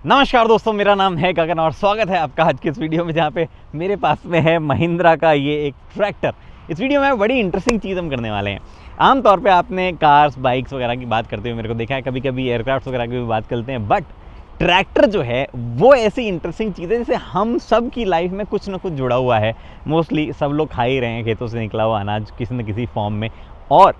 नमस्कार दोस्तों, मेरा नाम है गगन और स्वागत है आपका आज की इस वीडियो में, जहाँ पे मेरे पास में है महिंद्रा का ये एक ट्रैक्टर। इस वीडियो में बड़ी इंटरेस्टिंग चीज़ हम करने वाले हैं। आमतौर पे आपने कार्स, बाइक्स वगैरह की बात करते हुए मेरे को देखा है, कभी कभी एयरक्राफ्ट वगैरह की भी बात करते हैं, बट ट्रैक्टर जो है वो ऐसी इंटरेस्टिंग चीज़ है जिससे हम सब की लाइफ में कुछ ना कुछ जुड़ा हुआ है। मोस्टली सब लोग खा ही रहे हैं खेतों से निकला हुआ अनाज किसी न किसी फॉर्म में, और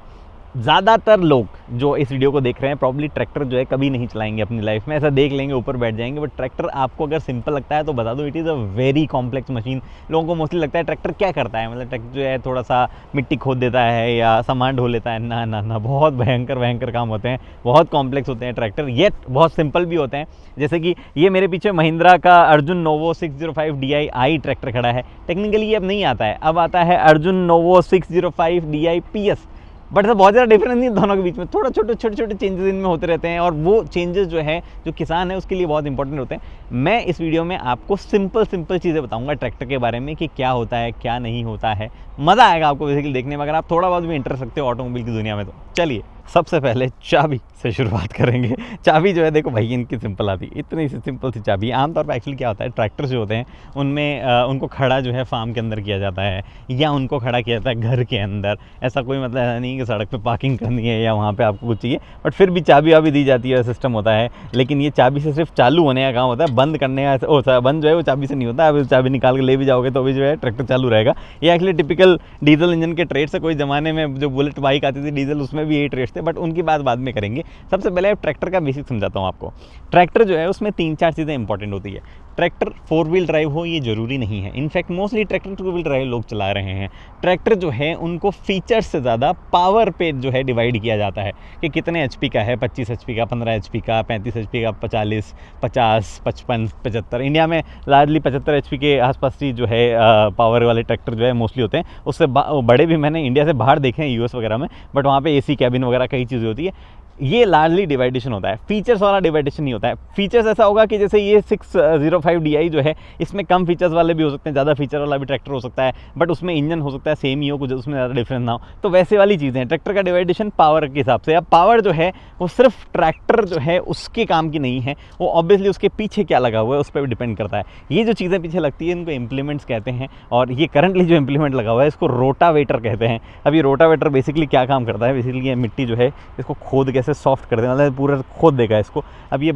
ज़्यादातर लोग जो इस वीडियो को देख रहे हैं प्रॉब्ली ट्रैक्टर जो है कभी नहीं चलाएंगे अपनी लाइफ में। ऐसा देख लेंगे, ऊपर बैठ जाएंगे, बट ट्रैक्टर आपको अगर सिंपल लगता है तो बता दो, it is a very complex machine. लोगों को मोस्टली लगता है ट्रैक्टर क्या करता है, मतलब ट्रैक्टर जो है थोड़ा सा मिट्टी खोद देता है या सामान ढो लेता है। ना ना ना, बहुत भयंकर काम होते हैं, बहुत कॉम्प्लेक्स होते हैं ट्रैक्टर, ये बहुत सिंपल भी होते हैं। जैसे कि ये मेरे पीछे महिंद्रा का अर्जुन नोवो 605 DI ट्रैक्टर खड़ा है। टेक्निकली ये अब नहीं आता है, अब आता है Arjun novo 605 DI PS। But ऐसा बहुत ज़्यादा डिफरेंस नहीं है दोनों के बीच में, थोड़ा छोटे चेंजेस इनमें होते रहते हैं, और वो चेंजेस जो है जो किसान है उसके लिए बहुत इंपॉर्टेंट होते हैं। मैं इस वीडियो में आपको सिंपल चीज़ें बताऊंगा ट्रैक्टर के बारे में कि क्या होता है क्या नहीं होता है। मज़ा आएगा आपको बेसिकली देखने में, अगर आप थोड़ा बहुत भी इंटरेस्ट रखते हो ऑटोमोबाइल की दुनिया में। तो चलिए सबसे पहले चाबी से शुरुआत करेंगे। चाबी जो है देखो भाई, इनकी सिंपल आती है, इतनी सी सिंपल सी चाबी। आमतौर पर एक्चुअली क्या होता है, ट्रैक्टर जो होते हैं उनमें उनको खड़ा जो है फार्म के अंदर किया जाता है, या उनको खड़ा किया जाता है घर के अंदर। ऐसा कोई मतलब ऐसा नहीं कि सड़क पे पार्किंग करनी है या वहाँ पे आपको कुछ चाहिए, बट फिर भी चाबी वाबी दी जाती है, सिस्टम होता है। लेकिन ये चाबी से सिर्फ चालू होने का काम होता है, बंद करने का बंद जो है वो चाबी से नहीं होता। अब चाबी निकाल के ले भी जाओगे तो भी जो है ट्रैक्टर चालू रहेगा। ये एक्चुअली टिपिकल डीजल इंजन के ट्रेड से, कोई ज़माने में जो बुलेट बाइक आती थी डीजल, उसमें भी यही ट्रेड थे, बट उनकी बात बाद में करेंगे। सबसे पहले ट्रैक्टर का बेसिक समझाता हूँ आपको। ट्रैक्टर जो है उसमें 3-4 चीज़ें इंपॉर्टेंट होती है। ट्रैक्टर 4 व्हील ड्राइव हो ये ज़रूरी नहीं है, in fact mostly tractor 2 wheel drive लोग चला रहे हैं। ट्रैक्टर जो है उनको फीचर्स से ज़्यादा पावर पे जो है डिवाइड किया जाता है कि कितने HP का है, 25 HP का, 15 HP का, 35 HP का, 40, 50, 55, 75। इंडिया में लार्जली 75 HP के आसपास ही जो है पावर वाले ट्रैक्टर जो है मोस्टली होते हैं। उससे बड़े भी मैंने इंडिया से बाहर देखे हैं, US वगैरह में, बट वहाँ पे AC कैबिन वगैरह कई चीज़ें होती है। ये लार्जली डिवाइडेशन होता है, फीचर्स वाला डिवाइडेशन नहीं होता है। फीचर्स ऐसा होगा कि जैसे ये 605 DI जो है, इसमें कम फीचर्स वाले भी हो सकते हैं, ज़्यादा फीचर वाला भी ट्रैक्टर हो सकता है, बट उसमें इंजन हो सकता है सेम ही हो, कुछ उसमें ज़्यादा डिफरेंस ना हो। तो वैसे वाली चीज़ें हैं। ट्रैक्टर का डिवाइडेशन पावर के हिसाब से। अब पावर जो है वो सिर्फ ट्रैक्टर जो है उसके काम की नहीं है, वो ऑब्वियसली उसके पीछे क्या लगा हुआ है उस पर भी डिपेंड करता है। ये जो चीज़ें पीछे लगती है इनको इम्प्लीमेंट्स कहते हैं, और ये करंटली जो इम्प्लीमेंट लगा हुआ है इसको रोटावेटर कहते हैं। अब ये रोटावेटर बेसिकली क्या काम करता है, बेसिकली ये मिट्टी जो है इसको खोद कैसे सॉफ्ट कर देना, पूरा खोद देगा इसको। अब ये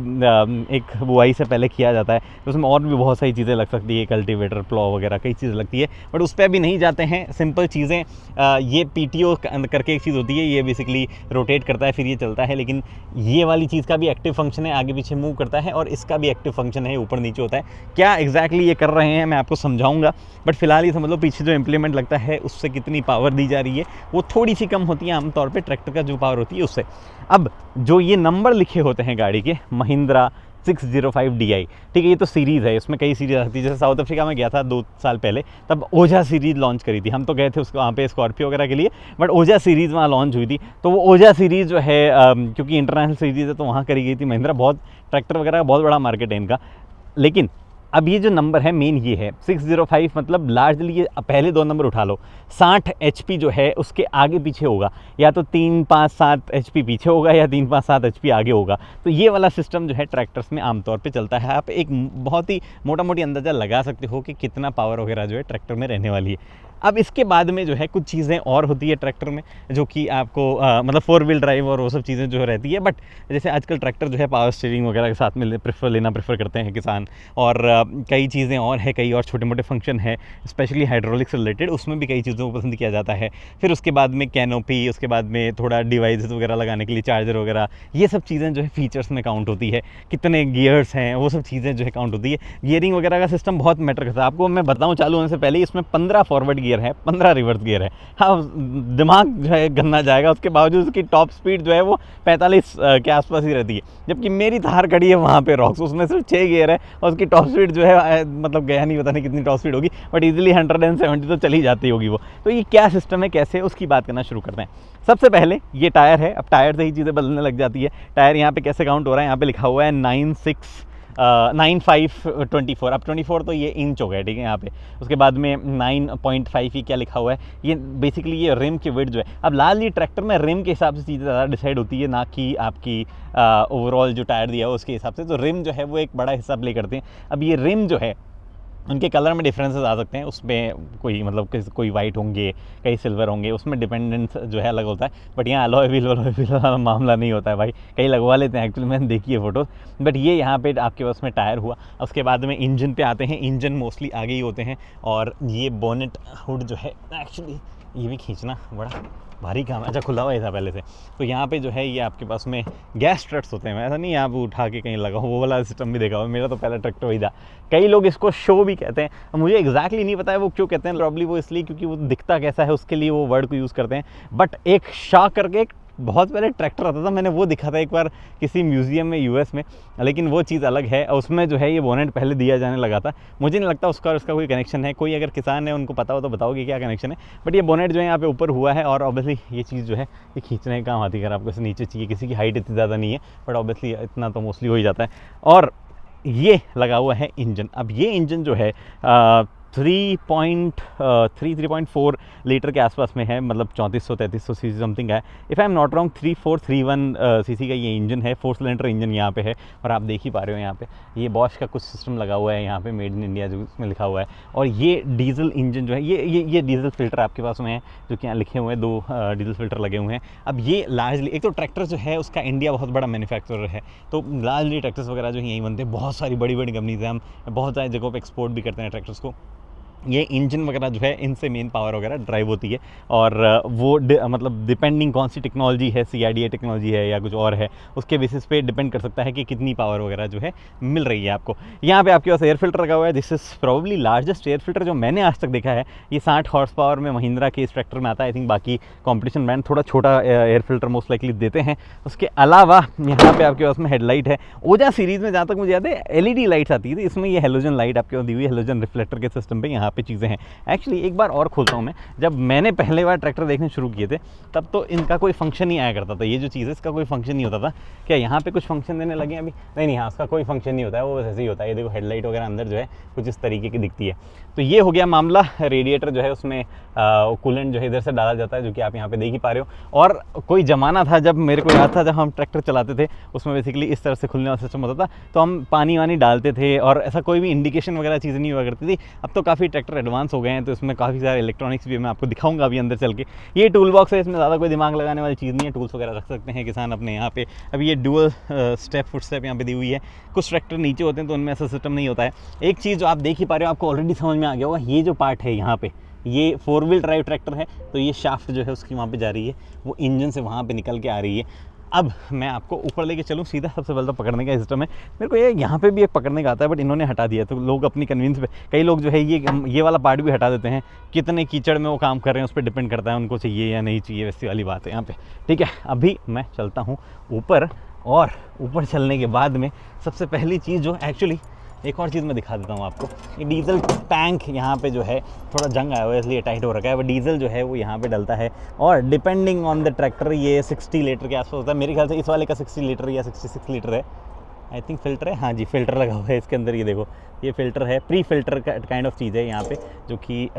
एक बुआई से पहले किया जाता है, तो उसमें और भी बहुत सारी चीज़ें लग सकती है, कल्टीवेटर, प्लॉ वगैरह कई चीज़ें लगती है, बट उस पर अभी नहीं जाते हैं। सिंपल चीज़ें, ये PTO करके एक चीज़ होती है, ये बेसिकली रोटेट करता है फिर ये चलता है। लेकिन ये वाली चीज़ का भी एक्टिव फंक्शन है, आगे पीछे मूव करता है, और इसका भी एक्टिव फंक्शन है, ऊपर नीचे होता है। क्या एग्जैक्टली ये कर रहे हैं मैं आपको समझाऊंगा, बट फिलहाल ये समझ लो पीछे जो इम्प्लीमेंट लगता है उससे कितनी पावर दी जा रही है वो थोड़ी सी कम होती है आमतौर पर ट्रैक्टर का जो पावर होती है उससे। अब जो ये नंबर लिखे होते हैं गाड़ी के, महिंद्रा 605 DI, ठीक है, ये तो सीरीज़ है, इसमें कई सीरीज़ आती है। जैसे साउथ अफ्रीका में गया था 2 साल पहले, तब ओजा सीरीज़ लॉन्च करी थी। हम तो गए थे उसको वहाँ पे स्कॉर्पियो वगैरह के लिए, बट ओजा सीरीज़ वहाँ लॉन्च हुई थी। तो वो ओजा सीरीज़ जो है क्योंकि इंटरनेशनल सीरीज़ है तो वहाँ करी गई थी। महिंद्रा बहुत ट्रैक्टर वगैरह का बहुत बड़ा मार्केट है इनका। लेकिन अब ये जो नंबर है मेन ये है 605, मतलब लार्जली ये पहले 2 नंबर उठा लो। 60 HP जो है उसके आगे पीछे होगा, या तो 3, 5, 7 HP पीछे होगा या 3, 5, 7 HP आगे होगा। तो ये वाला सिस्टम जो है ट्रैक्टर्स में आमतौर पे चलता है। आप एक बहुत ही मोटी अंदाज़ा लगा सकते हो कि कितना पावर वगैरह जो है ट्रैक्टर में रहने वाली है। अब इसके बाद में जो है कुछ चीज़ें और होती है ट्रैक्टर में, जो कि आपको मतलब 4 व्हील ड्राइव और वो सब चीज़ें जो रहती है। बट जैसे आजकल ट्रैक्टर जो है पावर स्टीयरिंग वगैरह के साथ में लेना प्रेफर करते हैं किसान, और कई चीज़ें और है, कई और छोटे मोटे फंक्शन है स्पेशली हाइड्रोलिक से रिलेटेड, उसमें भी कई चीज़ों को पसंद किया जाता है। फिर उसके बाद में कैनोपी, उसके बाद में थोड़ा डिवाइसेस वगैरह लगाने के लिए चार्जर वगैरह, ये सब चीज़ें जो है फीचर्स में काउंट होती है। कितने गियर्स हैं वो सब चीज़ें जो है काउंट होती है। गियरिंग वगैरह का सिस्टम बहुत मैटर करता है। आपको मैं बताऊँ चालू होने से पहले, इसमें 15 फॉरवर्ड गियर है, 15 रिवर्स गियर है। हाँ, दिमाग जो है गन्ना जाएगा, उसके बावजूद उसकी टॉप स्पीड जो है वो 45 के आसपास ही रहती है। जबकि मेरी थार खड़ी है वहाँ पे रॉक्स, उसमें सिर्फ 6 गियर है और उसकी टॉप स्पीड जो है मतलब गया नहीं, पता नहीं कितनी टॉप स्पीड होगी, बट इजीली 170 तो चली जाती होगी वो। तो ये क्या सिस्टम है, कैसे, उसकी बात करना शुरू करते हैं। सबसे पहले ये टायर है। अब टायर से ही चीज़ें बदलने लग जाती है। टायर यहाँ पे कैसे काउंट हो रहा है, यहाँ पे लिखा हुआ है 96 9524, अब 24 तो ये इंच हो गया, ठीक है यहाँ पे। उसके बाद में 9.5 ही क्या लिखा हुआ है, ये बेसिकली ये रिम की विड्थ जो है। अब लार्जली ट्रैक्टर में रिम के हिसाब से चीज़ें ज़्यादा डिसाइड होती है, ना कि आपकी ओवरऑल जो टायर दिया है उसके हिसाब से। तो रिम जो है वो एक बड़ा हिस्सा प्ले करते हैं। अब ये रिम जो है उनके कलर में डिफरेंसेस आ सकते हैं, उसमें कोई मतलब कोई वाइट होंगे, कई सिल्वर होंगे, उसमें डिपेंडेंस जो है अलग होता है। बट यहाँ अलॉय व्हील वाला मामला नहीं होता है भाई, कई लगवा लेते हैं एक्चुअली, मैंने देखी है फोटो। बट ये यहाँ पे आपके पास में टायर हुआ। उसके बाद में इंजन पे आते हैं, इंजन मोस्टली आगे ही होते हैं। और ये बोनेट हुड जो है एक्चुअली ये भी खींचना बड़ा भारी काम है। अच्छा, खुला हुआ ही था पहले से। तो यहाँ पे जो है ये आपके पास में गैस स्ट्रट्स होते हैं, ऐसा नहीं है आप उठा के कहीं लगाओ, वो वाला सिस्टम भी देखा हुआ। मेरा तो पहला ट्रैक्टर वही था। कई लोग इसको शो भी कहते हैं, मुझे एग्जैक्टली नहीं पता है वो क्यों कहते हैं। प्रॉब्ली वो इसलिए क्योंकि वो दिखता कैसा है उसके लिए वो वर्ड को यूज़ करते हैं। बट एक शॉ करके एक बहुत पहले ट्रैक्टर आता था, मैंने वो दिखा था एक बार किसी म्यूज़ियम में यूएस में, लेकिन वो चीज़ अलग है। उसमें जो है ये बोनेट पहले दिया जाने लगा था। मुझे नहीं लगता उसका कोई कनेक्शन है। कोई अगर किसान है उनको पता हो तो बताओगे क्या कनेक्शन है। बट ये बोनेट जो है यहाँ पे ऊपर हुआ है, और ऑब्वियसली ये चीज़ जो है ये खींचने का काम आती है। अगर आपको इसे नीचे चाहिए, किसी की हाइट इतनी ज़्यादा नहीं है, बट ऑब्वियसली इतना तो मोस्टली हो ही जाता है। और ये लगा हुआ है इंजन। अब ये इंजन जो है 3.4 लीटर के आसपास में है, मतलब 3400-3300 सीसी समथिंग है। If I am not wrong 3431 CC का ये इंजन है, 4 सिलेंडर इंजन यहाँ पे है। और आप देख ही पा रहे हो यहाँ पे ये बॉश का कुछ सिस्टम लगा हुआ है, यहाँ पे मेड इन इंडिया जो इसमें लिखा हुआ है। और ये डीजल इंजन जो है, ये डीजल फिल्टर आपके पास में है, जो कि यहाँ लिखे हुए हैं, 2 डीजल फिल्टर लगे हुए हैं। अब ये लार्जली, एक तो ट्रैक्टर जो है उसका इंडिया बहुत बड़ा मैन्युफैक्चरर है, तो लार्जली ट्रैक्टर्स वगैरह जो यहीं बनते हैं। बहुत सारी बड़ी बड़ी कंपनीज हैं, हम बहुत सारी जगहों पर एक्सपोर्ट भी करते हैं ट्रैक्टर्स को। ये इंजन वगैरह जो है इनसे मेन पावर वगैरह ड्राइव होती है। और वो मतलब डिपेंडिंग कौन सी टेक्नोलॉजी है, CIDA टेक्नोलॉजी है या कुछ और है, उसके बेसिस पे डिपेंड कर सकता है कि कितनी पावर वगैरह जो है मिल रही है आपको। यहाँ पे आपके पास एयर फिल्टर लगा हुआ है। This is probably largest air filter जो मैंने आज तक देखा है। ये 60 हॉर्स पावर में महिंद्रा के इस ट्रैक्टर में आता है। आई थिंक बाकी कॉम्पिटिशन ब्रांड थोड़ा छोटा एयर फिल्टर मोस्ट लाइकली देते हैं। उसके अलावा यहाँ पे आपके पास में हेडलाइट है। ओजा सीरीज़ में जहाँ तक मुझे याद है LED लाइट्स आती थी, इसमें ये हेलोजन लाइट आपके पास दी हुई है, हेलोजन रिफ्लेक्टर के सिस्टम पर यहाँ पे चीज़ें हैं। एक्चुअली एक बार और खोलता हूँ मैं, जब मैंने पहले बार ट्रैक्टर देखने शुरू किए थे तब तो इनका कोई फंक्शन नहीं आया करता था। ये जो चीज़ है इसका कोई फंक्शन नहीं होता था। क्या यहाँ पे कुछ फंक्शन देने लगे अभी? नहीं, हाँ, उसका कोई फंक्शन नहीं होता है, वो बस ऐसे ही होता है। ये देखो हेडलाइट वगैरह अंदर जो है कुछ इस तरीके की दिखती है। तो ये हो गया मामला। रेडिएटर जो है उसमें कूलेंट जो है इधर से डाला जाता है, जो कि आप यहाँ पे देख ही पा रहे हो। और कोई ज़माना था जब मेरे को याद था, जब हम ट्रैक्टर चलाते थे उसमें बेसिकली इस तरह से खुलने वाला सिस्टम होता था, तो हम पानी वानी डालते थे और ऐसा कोई भी इंडिकेशन वगैरह चीज़ें नहीं हुआ करती थी। अब तो काफ़ी ट्रैक्टर एडवांस हो गए हैं, तो इसमें काफ़ी सारे इलेक्ट्रॉनिक्स भी मैं आपको दिखाऊंगा अभी अंदर चल के। ये टूल बॉक्स है, इसमें ज़्यादा कोई दिमाग लगाने वाली चीज़ नहीं है। टूल्स वगैरह रख सकते हैं किसान अपने यहाँ पे। अभी ये डुअल स्टेप फुट स्टेप यहाँ पे दी हुई है। कुछ ट्रैक्टर नीचे होते हैं तो उनमें ऐसा सिस्टम नहीं होता है। एक चीज़ जो आप देख ही पा रहे हो, आपको ऑलरेडी समझ में आ गया होगा, ये जो पार्ट है यहाँ पे, ये 4 व्हील ड्राइव ट्रैक्टर है, तो ये शाफ्ट जो है उसकी वहाँ पे जा रही है, वो इंजन से वहाँ पे निकल के आ रही है। अब मैं आपको ऊपर लेके चलूँ सीधा। सबसे पहले तो पकड़ने का सिस्टम है। मेरे को ये यहाँ पे भी एक पकड़ने का आता है, बट इन्होंने हटा दिया। तो लोग अपनी कन्वींस पे, कई लोग जो है ये वाला पार्ट भी हटा देते हैं। कितने कीचड़ में वो काम कर रहे हैं उस पर डिपेंड करता है, उनको चाहिए या नहीं चाहिए, वैसी वाली बात है यहाँ पे। ठीक है, अभी मैं चलता हूँ ऊपर, और ऊपर चलने के बाद में सबसे पहली चीज़ जो एक्चुअली एक और चीज़ मैं दिखा देता हूँ आपको। ये डीजल टैंक यहाँ पे जो है थोड़ा जंग आया हुआ है, इसलिए टाइट हो रखा है। वो डीजल जो है वो यहाँ पे डलता है, और डिपेंडिंग ऑन द ट्रैक्टर ये 60 लीटर के आसपास होता है। मेरे ख्याल से इस वाले का 60 लीटर या 66 लीटर है। आई थिंक फ़िल्टर है, हाँ जी, फ़िल्टर लगा हुआ है इसके अंदर। ये देखो, ये फ़िल्टर है, प्री फ़िल्टर का काइंड ऑफ चीज़ है यहाँ पे, जो कि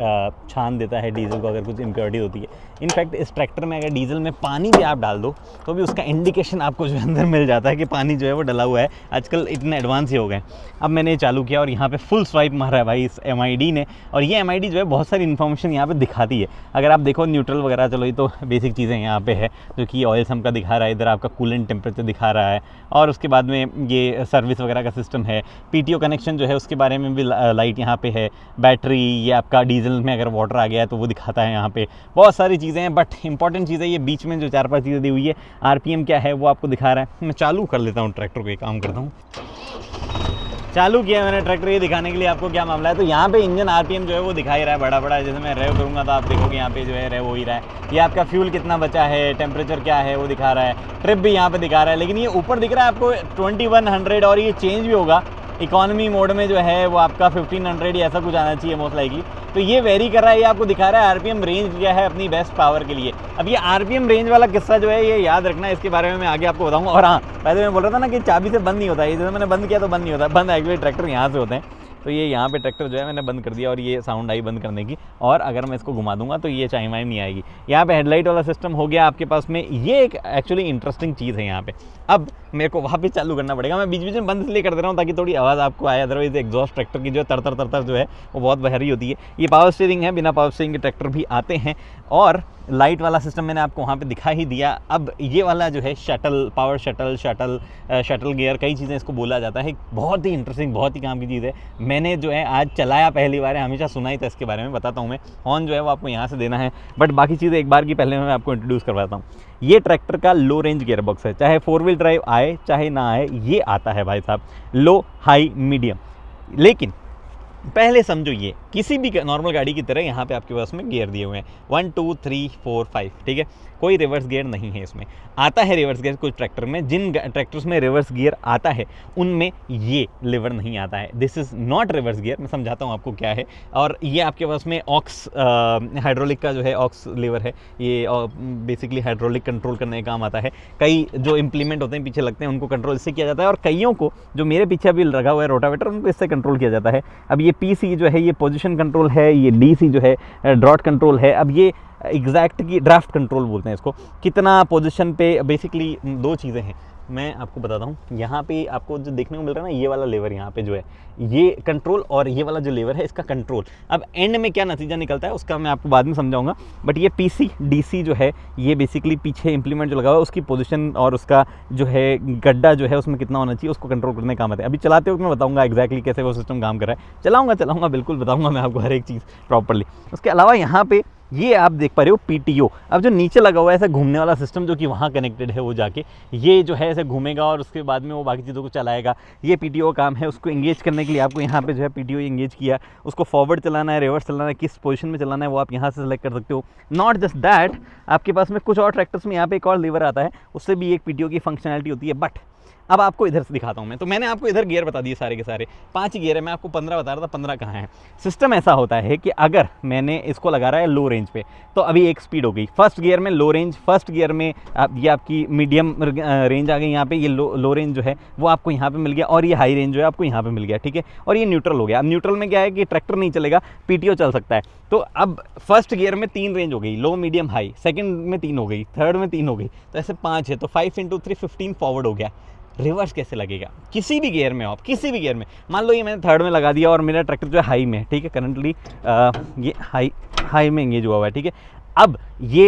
छान देता है डीजल को अगर कुछ इम्प्योरिटी होती है। इनफैक्ट इस ट्रैक्टर में अगर डीजल में पानी भी आप डाल दो तो भी उसका इंडिकेशन आपको जो अंदर मिल जाता है कि पानी जो है वो डला हुआ है। आजकल इतने एडवांस ही हो गए। अब मैंने ये चालू किया और यहाँ पे फुल स्वाइप मारा है भाई इस MID ने, और ये MID जो है बहुत सारी इन्फॉर्मेशन यहाँ पे दिखाती है। अगर आप देखो न्यूट्रल वगैरह, चलो ये तो बेसिक चीज़ें यहाँ पे है, जो कि ऑयल सम का दिखा रहा है, इधर आपका कूलेंट टेम्परेचर दिखा रहा है, और उसके बाद में ये सर्विस वगैरह का सिस्टम है। PTO कनेक्शन जो है उसके बारे में भी लाइट यहाँ पे है। बैटरी, ये आपका डीजल में अगर वाटर आ गया है तो वो दिखाता है यहाँ पे। बहुत सारी चीज़ें हैं, बट इंपॉर्टेंट चीज़ है ये बीच में जो 4-5 चीज़ें दी हुई है। RPM क्या है वो आपको दिखा रहा है। मैं चालू कर लेता हूँ ट्रैक्टर को, एक काम करता हूँ। चालू किया मैंने ट्रैक्टर, ये दिखाने के लिए आपको क्या मामला है। तो यहाँ पे इंजन RPM जो है वो दिखा ही रहा है बड़ा बड़ा। जैसे मैं रेव करूँगा तो आप देखोगे यहाँ पे जो है रेव हो ही रहा है। ये आपका फ्यूल कितना बचा है, टेम्परेचर क्या है वो दिखा रहा है, ट्रिप भी यहाँ पे दिखा रहा है। लेकिन ये ऊपर दिख रहा है आपको 2100, और ये चेंज भी होगा इकोनॉमी मोड में जो है वो आपका 1500 या ऐसा कुछ आना चाहिए मोस्ट लाइकली। तो ये वेरी कर रहा है, ये आपको दिखा रहा है आरपीएम रेंज क्या है अपनी बेस्ट पावर के लिए। अब ये आरपीएम रेंज वाला किस्सा जो है ये याद रखना, इसके बारे में मैं आगे आपको बताऊंगा। और हाँ, पहले मैं बोल रहा था ना कि चाबी से बंद नहीं होता है, जैसे मैंने बंद किया तो बंद नहीं होता, बंद एक्चुअली ट्रैक्टर यहाँ से होते हैं। तो ये यहाँ पे ट्रैक्टर जो है मैंने बंद कर दिया और ये साउंड आई बंद करने की, और अगर मैं इसको घुमा दूंगा तो ये चाइम वाइम नहीं आएगी। यहाँ पे हेडलाइट वाला सिस्टम हो गया आपके पास में, ये एक एक्चुअली इंटरेस्टिंग चीज़ है यहाँ पे। अब मेरे को वापस चालू करना पड़ेगा, मैं बीच बीच में बंद इसलिए कर दे रहा हूँ ताकि थोड़ी आवाज़ आपको आए, अदरवाइज एग्जॉस्ट ट्रैक्टर की जो है तर जो है वो बहुत भारी होती है। ये पावर स्टीयरिंग है, बिना पावर स्टीयरिंग के ट्रैक्टर भी आते हैं, और लाइट वाला सिस्टम मैंने आपको वहाँ पे दिखा ही दिया। अब ये वाला जो है शटल, पावर शटल गियर, कई चीज़ें इसको बोला जाता है, बहुत ही इंटरेस्टिंग, बहुत ही काम की चीज़ है। मैंने जो है आज चलाया पहली बार है, हमेशा सुना ही था इसके बारे में, बताता हूँ मैं। हॉर्न जो है वो आपको यहाँ से देना है, बट बाकी चीज़ें एक बार की पहले मैं आपको इंट्रोड्यूस करवाता हूँ। ये ट्रैक्टर का लो रेंज गियर बॉक्स है, चाहे 4 व्हील ड्राइव आए चाहे ना आए, ये आता है भाई साहब, लो हाई मीडियम। लेकिन पहले समझो, ये किसी भी नॉर्मल गाड़ी की तरह यहाँ पे आपके पास में गियर दिए हुए हैं 1 2 3 4 5, ठीक है। कोई रिवर्स गियर नहीं है इसमें। आता है रिवर्स गियर कुछ ट्रैक्टर में, जिन ट्रैक्टर्स में रिवर्स गियर आता है उनमें ये लीवर नहीं आता है। This is not reverse gear, मैं समझाता हूँ आपको क्या है। और ये आपके पास में ऑक्स हाइड्रोलिक का जो है ऑक्स लीवर है, ये बेसिकली हाइड्रोलिक कंट्रोल करने का काम आता है। कई जो इम्प्लीमेंट होते हैं पीछे लगते हैं, उनको कंट्रोल इससे किया जाता है, और कईयों को जो मेरे पीछे अभी लगा हुआ है रोटावेटर, उनको इससे कंट्रोल किया जाता है। अब ये पीसी जो है ये पोजीशन कंट्रोल है, ये डीसी जो है ड्रॉट कंट्रोल है। अब ये एग्जैक्ट की ड्राफ्ट कंट्रोल बोलते हैं इसको, कितना पोजीशन पे, बेसिकली 2 चीज़ें हैं, मैं आपको बताता हूँ। यहाँ पे आपको जो देखने को मिल रहा है ना, ये वाला लेवर यहाँ पे जो है ये कंट्रोल, और ये वाला जो लेवर है इसका कंट्रोल। अब एंड में क्या नतीजा निकलता है उसका मैं आपको बाद में समझाऊंगा, बट ये पीसी डीसी जो है ये बेसिकली पीछे इंप्लीमेंट जो लगा हुआ है उसकी पोजीशन और उसका जो है गड्ढा जो है उसमें कितना होना चाहिए उसको कंट्रोल करने का काम आता है। अभी चलाते वक्त मैं बताऊंगा एग्जैक्टली कैसे वो सिस्टम काम कर रहा है। चलाऊंगा बिल्कुल बताऊंगा मैं आपको हर एक चीज़ प्रॉपरली। उसके अलावा यहाँ पे ये आप देख पा रहे हो पीटीओ। अब जो नीचे लगा हुआ है ऐसे घूमने वाला सिस्टम जो कि वहाँ कनेक्टेड है, वो जाके ये जो है ऐसे घूमेगा और उसके बाद में वो बाकी चीज़ों को चलाएगा। ये पीटीओ काम है। उसको एंगेज करने के लिए आपको यहाँ पे जो है पीटीओ एंगेज किया, उसको फॉरवर्ड चलाना है, रिवर्स चलाना है, किस पोजीशन में चलाना है वो आप यहाँ से सेलेक्ट कर सकते हो। नॉट जस्ट दैट, आपके पास में कुछ और ट्रैक्टर्स में यहाँ पे एक और लीवर आता है, उससे भी एक पीटीओ की फंक्शनैलिटी होती है। बट अब आपको इधर से दिखाता हूँ मैं। तो मैंने आपको इधर गियर बता दिए सारे के सारे, 5 गियर है, मैं आपको 15 बता रहा था, 15 कहाँ है। सिस्टम ऐसा होता है कि अगर मैंने इसको लगा रहा है लो रेंज पे, तो अभी एक स्पीड हो गई फर्स्ट गियर में, लो रेंज। फर्स्ट गियर में ये आपकी मीडियम रेंज आ गई, यहाँ पे ये लो रेंज जो है वो आपको यहाँ पे मिल गया, और ये हाई रेंज जो है आपको यहाँ पे मिल गया, ठीक है। और ये न्यूट्रल हो गया। अब न्यूट्रल में क्या है कि ट्रैक्टर नहीं चलेगा, पीटीओ चल सकता है। तो अब फर्स्ट गियर में 3 रेंज हो गई, लो मीडियम हाई, सेकंड में 3 हो गई, थर्ड में 3 हो गई, तो ऐसे 5 है, तो 5 × 3 15 फॉरवर्ड हो गया। रिवर्स कैसे लगेगा किसी भी गियर में, आप किसी भी गियर में, मान लो ये मैंने थर्ड में लगा दिया और मेरा ट्रैक्टर जो है हाई में, ठीक है, करंटली ये हाई में एंगेज हुआ हुआ है, ठीक है। अब ये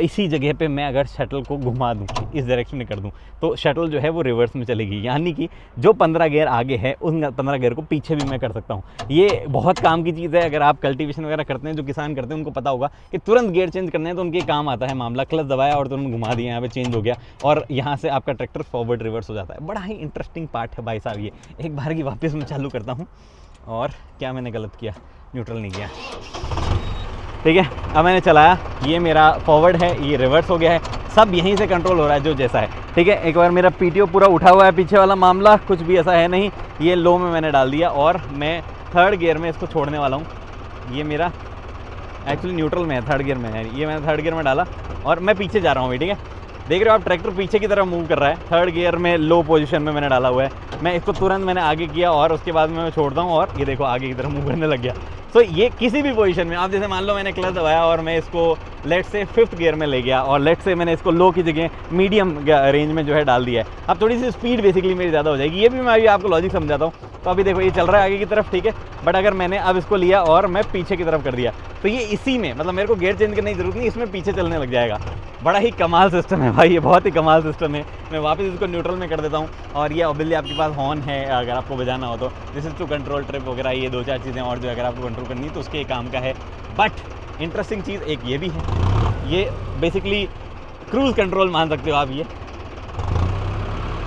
इसी जगह पे मैं अगर शटल को घुमा दूँ, इस डायरेक्शन में कर दूँ, तो शटल जो है वो रिवर्स में चलेगी, यानी कि जो 15 गियर आगे है उन 15 गियर को पीछे भी मैं कर सकता हूँ। ये बहुत काम की चीज़ है। अगर आप कल्टीवेशन वगैरह करते हैं, जो किसान करते हैं, उनको पता होगा कि तुरंत गियर चेंज करने हैं तो उनके काम आता है मामला। क्लच दबाया और तुरंत घुमा दिया, यहाँ पे चेंज हो गया, और यहाँ से आपका ट्रैक्टर फॉरवर्ड रिवर्स हो जाता है। बड़ा ही इंटरेस्टिंग पार्ट है भाई साहब ये। एक बार की वापस मैं चालू करता हूँ, और क्या मैंने गलत किया, न्यूट्रल नहीं किया, ठीक है। अब मैंने चलाया, ये मेरा फॉरवर्ड है, ये रिवर्स हो गया है, सब यहीं से कंट्रोल हो रहा है जो जैसा है, ठीक है। एक बार मेरा पीटीओ पूरा उठा हुआ है, पीछे वाला मामला कुछ भी ऐसा है नहीं, ये लो में मैंने डाल दिया, और मैं थर्ड गियर में इसको छोड़ने वाला हूँ। ये मेरा एक्चुअली न्यूट्रल में है, थर्ड गियर में है, ये मैंने थर्ड गियर में डाला और मैं पीछे जा रहा हूँ, ठीक है। देख रहे हो आप, ट्रैक्टर पीछे की तरफ मूव कर रहा है, थर्ड गियर में लो पोजीशन में मैंने डाला हुआ है। मैं इसको तुरंत मैंने आगे किया और उसके बाद मैं छोड़ता हूँ, और ये देखो आगे की तरफ मूव करने लग गया। तो ये किसी भी पोजीशन में, आप जैसे मान लो मैंने क्लच दबाया और मैं इसको लेट से 5th गियर में ले गया, और लेट से मैंने इसको लो की जगह मीडियम रेंज में जो है डाल दिया है। अब थोड़ी सी स्पीड बेसिकली मेरी ज़्यादा हो जाएगी। ये भी मैं अभी आपको लॉजिक समझाता हूँ। तो अभी देखो ये चल रहा है आगे की तरफ, ठीक है, बट अगर मैंने अब इसको लिया और मैं पीछे की तरफ कर दिया, तो ये इसी में, मतलब मेरे को गियर चेंज करने की जरूरत नहीं, इसमें पीछे चलने लग जाएगा। बड़ा ही कमाल सिस्टम है भाई, ये बहुत ही कमाल सिस्टम है। मैं वापस इसको न्यूट्रल में कर देता हूँ, और ये ऑब्वियसली आपके पास हॉर्न है अगर आपको बजाना हो तो, this is to control trip वगैरह, ये 2-4 चीज़ें और जो अगर आपको कंट्रोल करनी है तो उसके काम का है। बट इंटरेस्टिंग चीज़ एक ये भी है, ये बेसिकली क्रूज़ कंट्रोल मान सकते हो आप। ये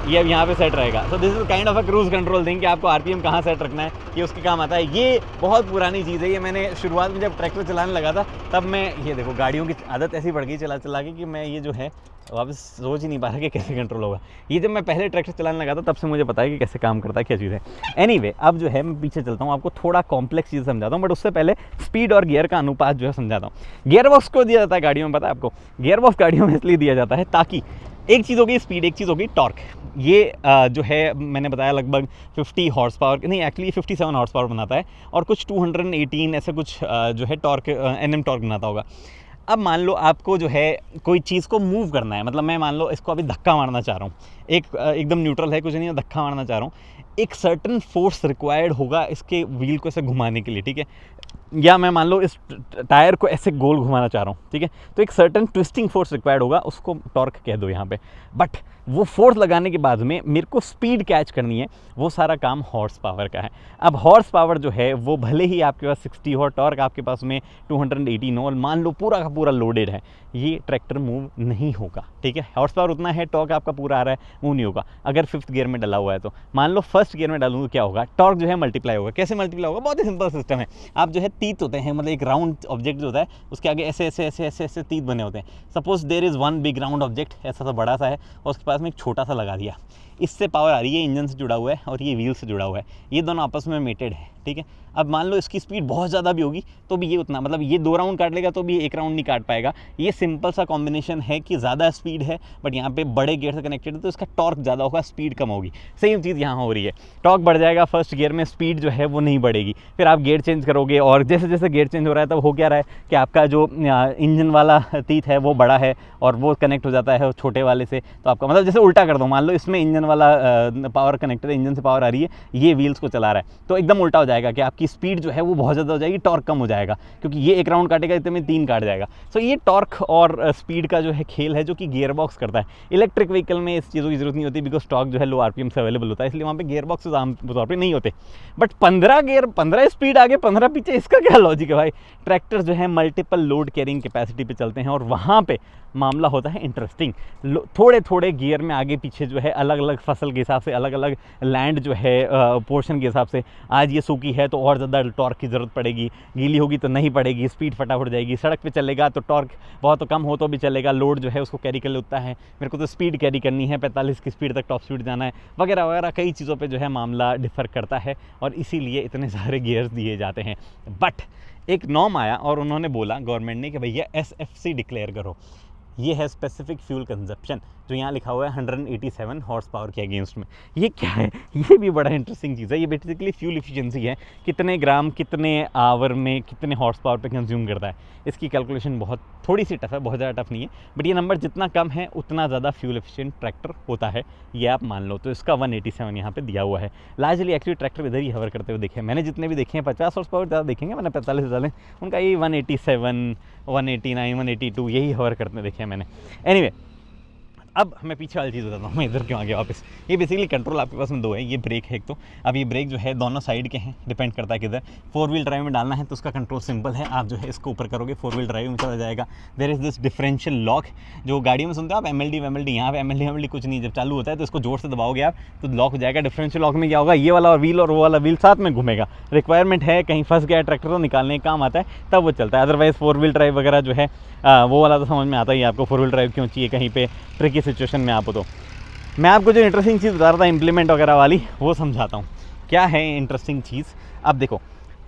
ये अब यहाँ पे सेट रहेगा। So this is kind of a cruise control thing कि आपको आरपीएम कहाँ सेट रखना है, ये उसके काम आता है। ये बहुत पुरानी चीज़ है, ये मैंने शुरुआत में जब ट्रैक्टर चलाने लगा था तब मैं, ये देखो गाड़ियों की आदत ऐसी पड़ गई चला चला के कि मैं ये जो है वापस सोच ही नहीं पा रहा कि कैसे कंट्रोल होगा। ये जब मैं पहले ट्रैक्टर चलाने लगा था तब से मुझे पता है कि कैसे काम करता है, क्या चीज़ है। एनीवे, अब जो है मैं पीछे चलता हूँ, आपको थोड़ा कॉम्प्लेक्स चीज़ समझाता हूँ, बट उससे पहले स्पीड और गियर का अनुपात जो है समझाता हूँ। गियर बॉक्स को दिया जाता है गाड़ियों में, पता है आपको? गियर बॉक्स गाड़ियों में इसलिए दिया जाता है ताकि एक चीज़ होगी स्पीड, एक चीज़ होगी टॉर्क। ये जो है मैंने बताया लगभग 50 हॉर्स पावर, नहीं एक्चुअली 57 हॉर्स पावर बनाता है और कुछ 218 ऐसे कुछ जो है टॉर्क, एनएम टॉर्क बनाता होगा। अब मान लो आपको जो है कोई चीज़ को मूव करना है, मतलब मैं मान लो इसको अभी धक्का मारना चाह रहा हूँ, एकदम न्यूट्रल है, कुछ नहीं है, धक्का मारना चाह रहा हूँ, एक सर्टन फोर्स रिक्वायर्ड होगा इसके व्हील को ऐसे घुमाने के लिए, ठीक है? या मैं मान लो इस टायर को ऐसे गोल घुमाना चाह रहा हूँ, ठीक है? तो एक सर्टन ट्विस्टिंग फोर्स रिक्वायर्ड होगा, उसको टॉर्क कह दो यहाँ पे। बट वो फोर्स लगाने के बाद में मेरे को स्पीड कैच करनी है, वो सारा काम हॉर्स पावर का है। अब हॉर्स पावर जो है वो भले ही आपके पास 60 हो, टॉर्क आपके पास में 218 हो, मान लो पूरा का पूरा लोडेड है, ये ट्रैक्टर मूव नहीं होगा, ठीक है? हॉर्स पावर उतना है, टॉर्क आपका पूरा आ रहा है, मूव नहीं होगा। अगर 5th गियर में डला हुआ है तो मान लो 1st गियर में डालूँ तो क्या होगा? टॉर्क जो है मल्टीप्लाई होगा। कैसे मल्टीप्लाई होगा? बहुत ही सिंपल सिस्टम है। आप जो है तीत होते हैं, मतलब एक राउंड ऑब्जेक्ट जो होता है उसके आगे ऐसे ऐसे ऐसे ऐसे ऐसे तीत बने होते हैं। Suppose there is one big round object, ऐसा सा बड़ा सा है, और उसके पास में एक छोटा सा लगा दिया, इससे पावर आ रही है, इंजन से जुड़ा हुआ है और ये व्हील से जुड़ा हुआ है, ये दोनों आपस में मेटेड है, ठीक है? अब मान लो इसकी स्पीड बहुत ज़्यादा भी होगी तो भी ये उतना, मतलब ये 2 राउंड काट लेगा तो भी 1 राउंड नहीं काट पाएगा। ये सिंपल सा कॉम्बिनेशन है कि ज़्यादा स्पीड है बट यहाँ पे बड़े गियर से कनेक्टेड है तो इसका टॉर्क ज़्यादा होगा, स्पीड कम होगी। सेम चीज़ यहाँ हो रही है, टॉर्क बढ़ जाएगा 1st गियर में, स्पीड जो है वो नहीं बढ़ेगी। फिर आप गियर चेंज करोगे और जैसे जैसे गियर चेंज हो रहा है तब हो क्या रहा है कि आपका जो इंजन वाला तीत है वो बड़ा है और वो कनेक्ट हो जाता है छोटे वाले से, तो आपका मतलब जैसे उल्टा कर दो, मान लो इसमें इंजन वाला पावर कनेक्टेड है, इंजन से पावर आ रही है, ये व्हील्स को चला रहा है, तो एकदम उल्टा हो जाएगा कि आपकी स्पीड जो है वो बहुत ज़्यादा हो जाएगी, टॉर्क कम हो जाएगा, क्योंकि ये 1 राउंड काटेगा इतने में 3 काट जाएगा। सो ये टॉर्क और स्पीड का जो है खेल है जो कि गियर बॉक्स करता है। इलेक्ट्रिक व्हीकल में इस चीज़ों की जरूरत नहीं होती बिकॉज टॉर्क जो है लो आरपीएम से अवेलेबल होता है, इसलिए वहाँ पे गियर बॉक्स आम तौर पर नहीं होते। बट 15 गियर, 15 स्पीड आगे 15 पीछे, इसका क्या लॉजिक है भाई? ट्रैक्टर जो है मल्टीपल लोड कैरिंग कैपेसिटी पे चलते हैं और वहाँ पे मामला होता है इंटरेस्टिंग। थोड़े थोड़े गियर में आगे पीछे जो है अलग अलग फसल के हिसाब से, अलग अलग लैंड जो है पोर्शन के हिसाब से, आज ये सूखी है तो और ज़्यादा टॉर्क की ज़रूरत पड़ेगी, गीली होगी तो नहीं पड़ेगी, स्पीड फटाफट जाएगी, सड़क पे चलेगा तो टॉर्क बहुत कम हो तो भी चलेगा, लोड जो है उसको कैरी कर लेता है, मेरे को तो स्पीड कैरी करनी है, 45 की स्पीड तक टॉप स्पीड जाना है, वगैरह वगैरह कई चीज़ों पर जो है मामला डिफ़र करता है और इसीलिए इतने सारे गियर्स दिए जाते हैं। बट एक नॉर्म आया और उन्होंने बोला गवर्नमेंट ने कि भैया SFC डिक्लेयर करो, ये है स्पेसिफिक फ्यूल कंजप्शन, जो यहाँ लिखा हुआ है 187 हॉर्स पावर के अगेंस्ट में। ये क्या है? ये भी बड़ा इंटरेस्टिंग चीज़ है। ये बेसिकली फ्यूल इफिशिएंसी है, कितने ग्राम कितने आवर में कितने हॉर्स पावर पे कंज्यूम करता है। इसकी कैलकुलेशन बहुत थोड़ी सी टफ है, बहुत ज़्यादा टफ नहीं है, बट ये नंबर जितना कम है उतना ज़्यादा फ्यूल एफिशिएंट ट्रैक्टर होता है, ये आप मान लो। तो इसका 187 यहाँ पे दिया हुआ है। लार्जली एक्चुअली ट्रैक्टर इधर ही हवर करते हुए देखे मैंने, जितने भी देखे हैं 50 हॉर्स पावर ज़्यादा देखेंगे, मैंने 45 डाले, उनका ये 187 189 182 यही हवर करते देखे हैं मैंने। एनीवे, अब मैं पीछे वाली चीज़ बताता हूँ, मैं इधर क्यों आ गया वापस। ये बेसिकली कंट्रोल आपके पास में 2 है, ये ब्रेक है एक तो। अब ये ब्रेक जो है दोनों साइड के हैं, डिपेंड करता है किधर। 4 व्हील ड्राइव में डालना है तो उसका कंट्रोल सिंपल है, आप जो है इसको ऊपर करोगे 4 व्हील ड्राइव में चला जाएगा। There is this differential lock, जो गाड़ियों में सुनते हो आप MLD, यहाँ पे MLD कुछ नहीं, जब चालू होता है तो इसको जोर से दबाओगे आप तो लॉक हो जाएगा। डिफरेंशियल लॉक में क्या होगा, ये वाला व्हील और वो वाला व्हील साथ में घूमेगा। रिक्वायरमेंट है कहीं फंस गया ट्रैक्टर तो निकालने का काम आता है, तब वो चलता है। अदरवाइज 4 व्हील ड्राइव वगैरह जो है वो वाला तो समझ में आता ही है आपको, 4 व्हील ड्राइव क्यों चाहिए कहीं पे ट्रिकी सिचुएशन में आप हो। तो मैं आपको जो इंटरेस्टिंग चीज़ बता रहा था इम्प्लीमेंट वगैरह वाली, वो समझाता हूँ क्या है इंटरेस्टिंग चीज़। अब देखो,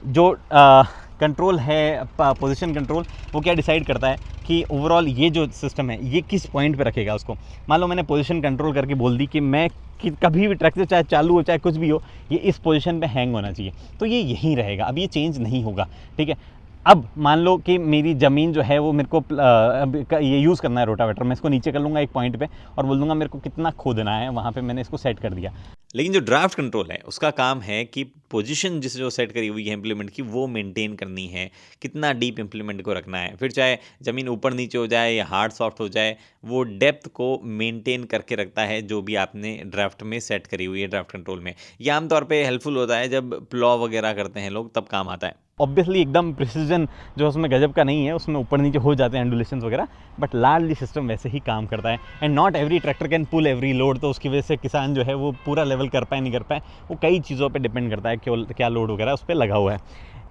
जो कंट्रोल है पोजीशन कंट्रोल, वो क्या डिसाइड करता है कि ओवरऑल ये जो सिस्टम है ये किस पॉइंट पे रखेगा उसको। मान लो मैंने पोजीशन कंट्रोल करके बोल दी कि मैं कि कभी भी ट्रैक्टर चाहे चालू हो चाहे कुछ भी हो, ये इस पोजीशन पे हैंग होना चाहिए, तो ये यहीं रहेगा, अब ये चेंज नहीं होगा, ठीक है। अब मान लो कि मेरी ज़मीन जो है वो मेरे को ये यूज़ करना है रोटावेटर, मैं इसको नीचे कर लूँगा एक पॉइंट पे और बोल दूँगा मेरे को कितना खोदना है, वहाँ पे मैंने इसको सेट कर दिया। लेकिन जो ड्राफ्ट कंट्रोल है उसका काम है कि पोजीशन जिस जो सेट करी हुई है इम्प्लीमेंट की वो मेंटेन करनी है, कितना डीप इम्प्लीमेंट को रखना है, फिर चाहे ज़मीन ऊपर नीचे हो जाए या हार्ड सॉफ्ट हो जाए, वो डेप्थ को मेंटेन करके रखता है जो भी आपने ड्राफ्ट में सेट करी हुई है ड्राफ्ट कंट्रोल में। ये आमतौर पे हेल्पफुल होता है जब प्लॉ वगैरह करते हैं लोग, तब काम आता है। ऑब्वियसली एकदम प्रिसीजन जो उसमें गजब का नहीं है, उसमें ऊपर नीचे हो जाते हैं एंडुलेशंस वगैरह, बट लार्जली सिस्टम वैसे ही काम करता है। And not every tractor can pull every load, तो उसकी वजह से किसान जो है वो पूरा लेवल कर पाए नहीं कर पाए, वो कई चीज़ों पे डिपेंड करता है कि क्या लोड वगैरह उस पर लगा हुआ है।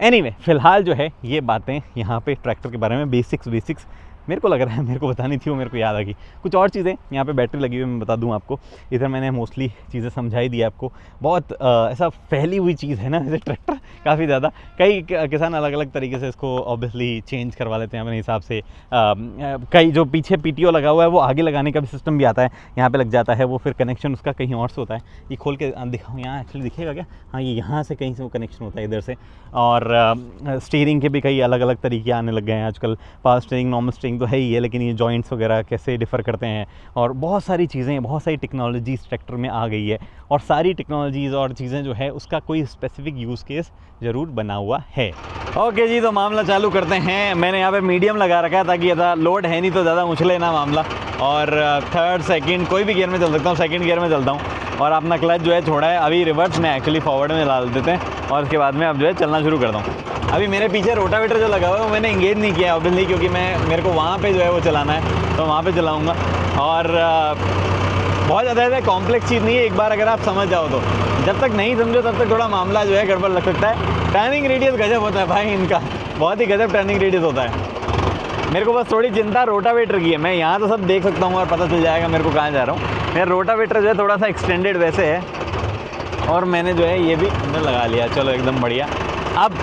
एनीवे, फ़िलहाल जो है ये बातें यहाँ पे ट्रैक्टर के बारे में बेसिक्स मेरे को लग रहा है मेरे को बतानी थी, वो मेरे को याद आ गई। कुछ और चीज़ें यहाँ पे बैटरी लगी हुई मैं बता दूँ आपको, इधर मैंने मोस्टली चीज़ें समझा ही दी आपको। बहुत ऐसा फैली हुई चीज़ है ना जैसे ट्रैक्टर, काफ़ी ज़्यादा। कई किसान अलग अलग तरीके से इसको ऑब्वियसली चेंज करवा लेते हैं अपने हिसाब से। कई जो पीछे PTO लगा हुआ है वो आगे लगाने का भी सिस्टम भी आता है, यहाँ पर लग जाता है वो, फिर कनेक्शन उसका कहीं और से होता है। ये खोल के दिखाऊँ, यहाँ एक्चुअली दिखेगा क्या? हाँ, ये यहाँ से कहीं से वो कनेक्शन होता है इधर से। और स्टीयरिंग के भी कई अलग अलग तरीके आने लग गए हैं आजकल। पावर स्टीयरिंग, नॉर्मल स्टीयरिंग तो है ही है, लेकिन ये जॉइंट्स वगैरह कैसे डिफ़र करते हैं, और बहुत सारी चीज़ें, बहुत सारी टेक्नोलॉजीज़ ट्रैक्टर में आ गई है। और सारी टेक्नोलॉजीज़ और चीज़ें जो है उसका कोई स्पेसिफिक यूज़ केस ज़रूर बना हुआ है। ओके जी, तो मामला चालू करते हैं। मैंने यहाँ पे मीडियम लगा रखा है ताकि ज़्यादा लोड है नहीं तो ज़्यादा उछले ना मामला। और थर्ड सेकंड कोई भी गियर में चल सकता हूँ, सेकंड गियर में चलता हूँ। और अपना क्लच जो है छोड़ा है, अभी रिवर्स में एक्चुअली फॉरवर्ड में डाल देते हैं और उसके बाद में अब जो है चलना शुरू करता हूँ। अभी मेरे पीछे रोटावेटर जो लगा हुआ है वो मैंने इंगेज नहीं किया ऑब्वियसली, क्योंकि मेरे को वहाँ पे जो है वो चलाना है, तो वहाँ पे चलाऊँगा। और बहुत ज़्यादा ऐसा कॉम्प्लेक्स चीज़ नहीं है, एक बार अगर आप समझ जाओ तो। जब तक नहीं समझो तब तक थोड़ा मामला जो है गड़बड़ लग सकता है। टर्निंग रेडियस गजब होता है भाई इनका, बहुत ही गजब टर्निंग रेडियस होता है। मेरे को बस थोड़ी चिंता रोटावेटर की है। मैं यहाँ तो सब देख सकता हूँ और पता चल जाएगा मेरे को कहाँ जा रहा हूँ। मेरा रोटावेटर जो है थोड़ा सा एक्सटेंडेड वैसे है, और मैंने जो है ये भी अंदर लगा लिया। चलो एकदम बढ़िया। अब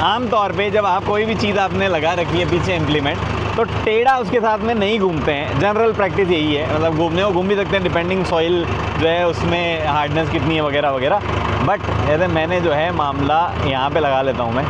आम तौर पे जब आप कोई भी चीज़ आपने लगा रखी है पीछे इम्प्लीमेंट, तो टेढ़ा उसके साथ में नहीं घूमते हैं। जनरल प्रैक्टिस यही है, मतलब घूमने को घूम भी सकते हैं डिपेंडिंग सॉइल जो है उसमें हार्डनेस कितनी है वगैरह वगैरह। बट जैसे मैंने जो है मामला यहाँ पे लगा लेता हूँ, मैं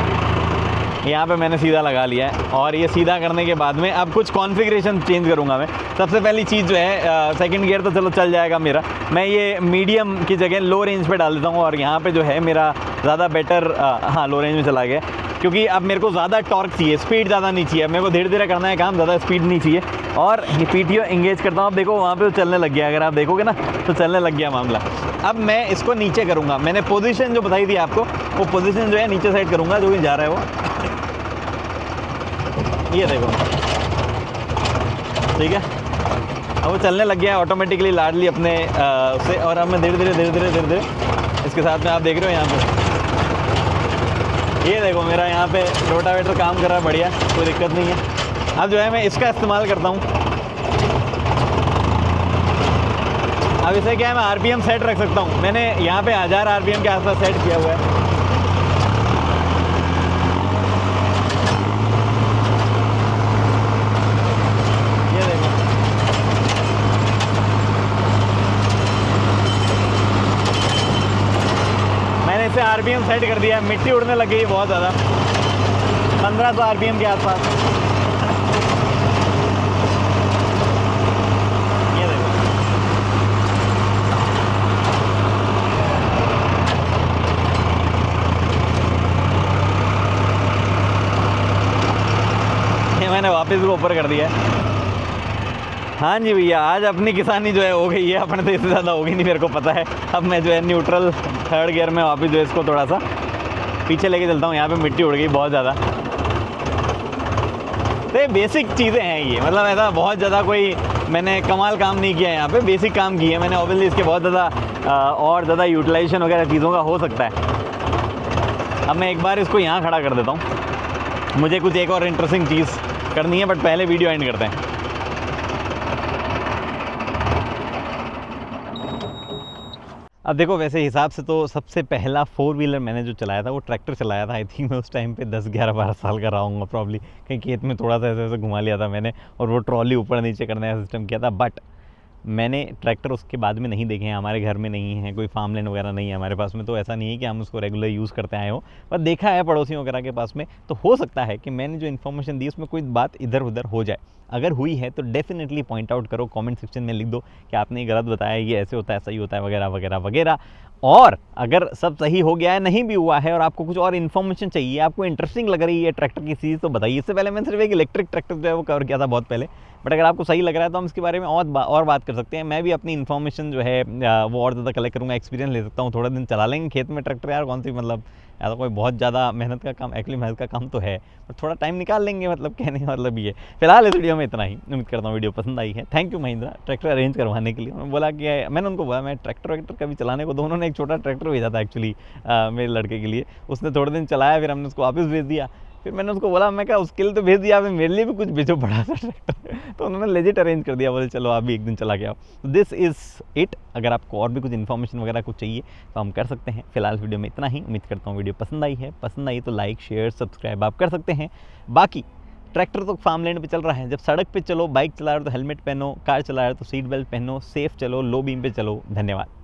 यहाँ पे मैंने सीधा लगा लिया है। और ये सीधा करने के बाद में अब कुछ कॉन्फ़िगरेशन चेंज करूँगा मैं। सबसे पहली चीज़ जो है सेकंड गियर तो चलो चल जाएगा मेरा, मैं ये मीडियम की जगह लो रेंज पे डाल देता हूँ। और यहाँ पे जो है मेरा ज़्यादा बेटर, हाँ लो रेंज में चला गया, क्योंकि अब मेरे को ज़्यादा टॉर्क चाहिए, स्पीड ज़्यादा नहीं चाहिए। मेरे को धीरे धीरे करना है काम, ज़्यादा स्पीड नहीं चाहिए। और ये PTO इंगेज करता हूँ। अब देखो वहाँ पे तो चलने लग गया, अगर आप देखोगे ना तो चलने लग गया मामला। अब मैं इसको नीचे करूँगा। मैंने पोजीशन जो बताई थी आपको, वो पोजीशन जो है नीचे साइड करूँगा, जो भी जा रहा है वो। ये देखो, ठीक है, अब वो चलने लग गया है ऑटोमेटिकली लाडली अपने उससे। और अब मैं धीरे धीरे इसके साथ में आप देख रहे हो यहाँ पे, ये देखो मेरा यहाँ पे रोटावेटर काम कर रहा है बढ़िया, कोई दिक्कत नहीं है। अब जो है मैं इसका इस्तेमाल करता हूँ। अब इसे क्या है, मैं RPM सेट रख सकता हूँ। मैंने यहाँ पे 1000 RPM के आसपास सेट किया हुआ है। ये देखो, मैंने इसे RPM सेट कर दिया है। मिट्टी उड़ने लग गई है बहुत ज़्यादा, 1500 RPM के आसपास। ये देखो, ये मैंने वापस इसको ऊपर कर दिया है। हाँ जी भैया, आज अपनी किसानी जो है हो गई है, अपने तो इससे ज़्यादा होगी नहीं मेरे को पता है। अब मैं जो है न्यूट्रल थर्ड गियर में वापस जो है इसको थोड़ा सा पीछे लेके चलता हूँ। यहाँ पे मिट्टी उड़ गई बहुत ज़्यादा। तो ये बेसिक चीज़ें हैं ये, मतलब ऐसा बहुत ज़्यादा कोई मैंने कमाल काम नहीं किया है यहाँ पे, बेसिक काम किया है मैंने। ऑब्वियसली इसके बहुत ज़्यादा और ज़्यादा यूटिलाइजेशन वगैरह चीज़ों का हो सकता है। अब मैं एक बार इसको यहाँ खड़ा कर देता हूँ, मुझे कुछ एक और इंटरेस्टिंग चीज़ करनी है, बट पहले वीडियो एंड करते हैं। अब देखो, वैसे हिसाब से तो सबसे पहला 4 व्हीलर मैंने जो चलाया था वो ट्रैक्टर चलाया था। आई थिंक मैं उस टाइम पे 10, 11, 12 साल का रहा हूँगा प्रॉब्ली। कहीं खेत में थोड़ा सा ऐसे ऐसे घुमा लिया था मैंने, और वो ट्रॉली ऊपर नीचे करने का सिस्टम किया था। बट मैंने ट्रैक्टर उसके बाद में नहीं देखे हैं, हमारे घर में नहीं है, कोई फार्म लैंड वगैरह नहीं है हमारे पास में, तो ऐसा नहीं है कि हम उसको रेगुलर यूज़ करते आए हो। पर देखा है पड़ोसियों वगैरह के पास में, तो हो सकता है कि मैंने जो इन्फॉर्मेशन दी उसमें कोई बात इधर उधर हो जाए। अगर हुई है तो डेफिनेटली पॉइंट आउट करो, कमेंट सेक्शन में लिख दो कि आपने ये गलत बताया, ये ऐसे होता है, सही होता है वगैरह वगैरह वगैरह। और अगर सब सही हो गया है, नहीं भी हुआ है, और आपको कुछ और इन्फॉर्मेशन चाहिए, आपको इंटरेस्टिंग लग रही है ट्रैक्टर की चीज़, तो बताइए। इससे पहले मैंने सिर्फ एक इलेक्ट्रिक ट्रैक्टर जो है वो कवर किया था बहुत पहले, बट अगर आपको सही लग रहा है तो हम इसके बारे में और बात कर सकते हैं। मैं भी अपनी इन्फॉर्मेशन जो है वो और ज़्यादा कलेक्ट करूँगा, एक्सपीरियंस ले सकता हूँ। थोड़ा दिन चला लेंगे खेत में ट्रैक्टर, यार कौन सी मतलब ऐसा कोई बहुत ज़्यादा मेहनत का काम, एक्चुअली मेहनत का काम तो है, पर थोड़ा टाइम निकाल लेंगे, मतलब कहने का मतलब ये। फिलहाल इस वीडियो में इतना ही, उम्मीद करता हूँ वीडियो पसंद आई है। Thank you Mahindra tractor arrange करवाने के लिए। मैं बोला कि मैंने उनको बोला मैं ट्रैक्टर वैक्टर कभी चलाने को, तो उन्होंने एक छोटा ट्रैक्टर भेजा था एक्चुअली मेरे लड़के के लिए। उसने थोड़े दिन चलाया, फिर हमने उसको वापस भेज दिया। फिर मैंने उसको बोला, मैं क्या उसके लिए तो भेज दिया, आपने मेरे लिए भी कुछ भेजो बड़ा सा ट्रैक्टर। तो उन्होंने लेजिट अरेंज कर दिया, बोले चलो आप भी एक दिन चला के आओ। This is it. अगर आपको और भी कुछ इन्फॉर्मेशन वगैरह कुछ चाहिए तो हम कर सकते हैं। फिलहाल वीडियो में इतना ही। उम्मीद करता हूँ वीडियो पसंद आई है। पसंद आई तो लाइक शेयर सब्सक्राइब आप कर सकते हैं। बाकी ट्रैक्टर तो फार्मलैंड पे चल रहा है, जब सड़क पे चलो, बाइक चला रहे हो तो हेलमेट पहनो, कार चला रहे हो तो सीट बेल्ट पहनो, सेफ चलो, लो बीम पे चलो। धन्यवाद।